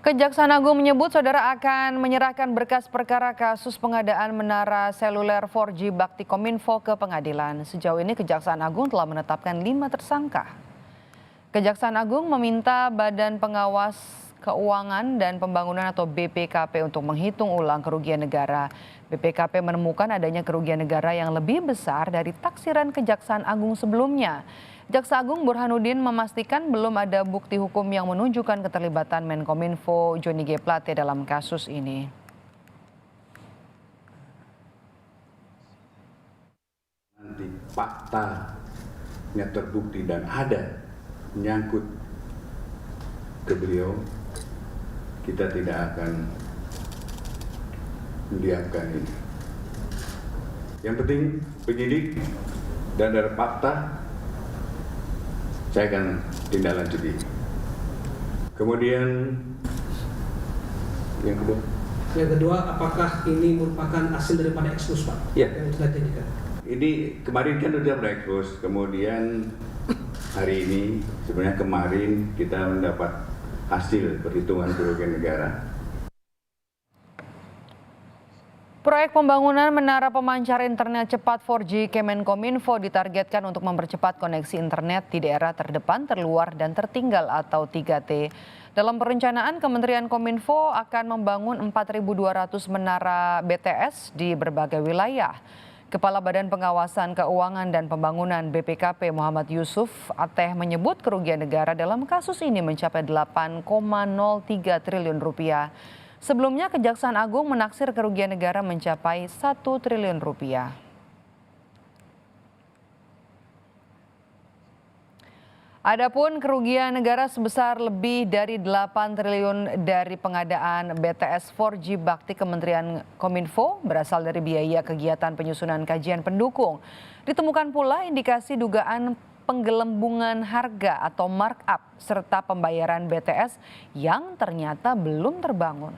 Kejaksaan Agung menyebut saudara akan menyerahkan berkas perkara kasus pengadaan menara seluler 4G Bakti Kominfo ke pengadilan. Sejauh ini Kejaksaan Agung telah menetapkan 5 tersangka. Kejaksaan Agung meminta Badan Pengawas Keuangan dan Pembangunan atau BPKP untuk menghitung ulang kerugian negara. BPKP menemukan adanya kerugian negara yang lebih besar dari taksiran Kejaksaan Agung sebelumnya. Jaksa Agung Burhanuddin memastikan belum ada bukti hukum yang menunjukkan keterlibatan Menkominfo Johnny G. Plate dalam kasus ini. Nanti faktanya terbukti dan ada menyangkut ke beliau, kita tidak akan mendiamkan ini. Yang penting penyidik dan ada fakta, saya akan tindak lanjuti. Kemudian yang kedua. Yang kedua, apakah ini merupakan hasil daripada ekspos, Pak? Ya. Yang sudah dijadikan. Ini kemarin kan sudah berekspos, kemudian hari ini, sebenarnya kemarin kita mendapat hasil perhitungan kerugian negara. Proyek pembangunan menara pemancar internet cepat 4G Kemenkominfo ditargetkan untuk mempercepat koneksi internet di daerah terdepan, terluar, dan tertinggal atau 3T. Dalam perencanaan, Kementerian Kominfo akan membangun 4.200 menara BTS di berbagai wilayah. Kepala Badan Pengawasan Keuangan dan Pembangunan BPKP Muhammad Yusuf Ateh menyebut kerugian negara dalam kasus ini mencapai 8,03 triliun rupiah. Sebelumnya Kejaksaan Agung menaksir kerugian negara mencapai 1 triliun rupiah. Adapun kerugian negara sebesar lebih dari 8 triliun dari pengadaan BTS 4G Bakti Kementerian Kominfo berasal dari biaya kegiatan penyusunan kajian pendukung. Ditemukan pula indikasi dugaan penggelembungan harga atau markup serta pembayaran BTS yang ternyata belum terbangun.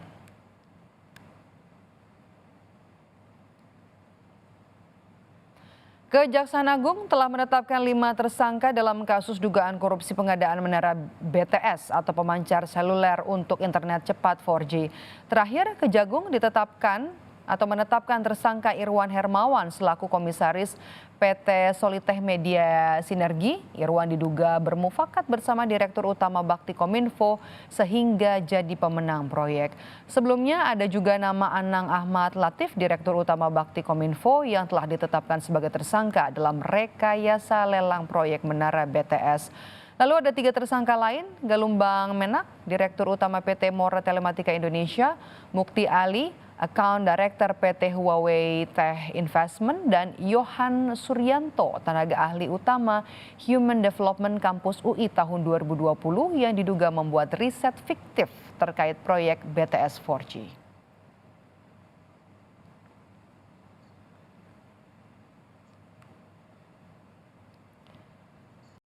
Kejaksaan Agung telah menetapkan 5 tersangka dalam kasus dugaan korupsi pengadaan menara BTS atau pemancar seluler untuk internet cepat 4G. Terakhir, Kejagung menetapkan tersangka Irwan Hermawan selaku komisaris PT Solitech Media Sinergi. Irwan diduga bermufakat bersama Direktur Utama Bakti Kominfo sehingga jadi pemenang proyek. Sebelumnya ada juga nama Anang Ahmad Latif, Direktur Utama Bakti Kominfo yang telah ditetapkan sebagai tersangka dalam rekayasa lelang proyek menara BTS. Lalu ada 3 tersangka lain, Galumbang Menak, Direktur Utama PT Mora Telematika Indonesia, Mukti Ali, Account Director PT Huawei Tech Investment, dan Yohan Suryanto, tenaga ahli utama Human Development Kampus UI tahun 2020 yang diduga membuat riset fiktif terkait proyek BTS 4G.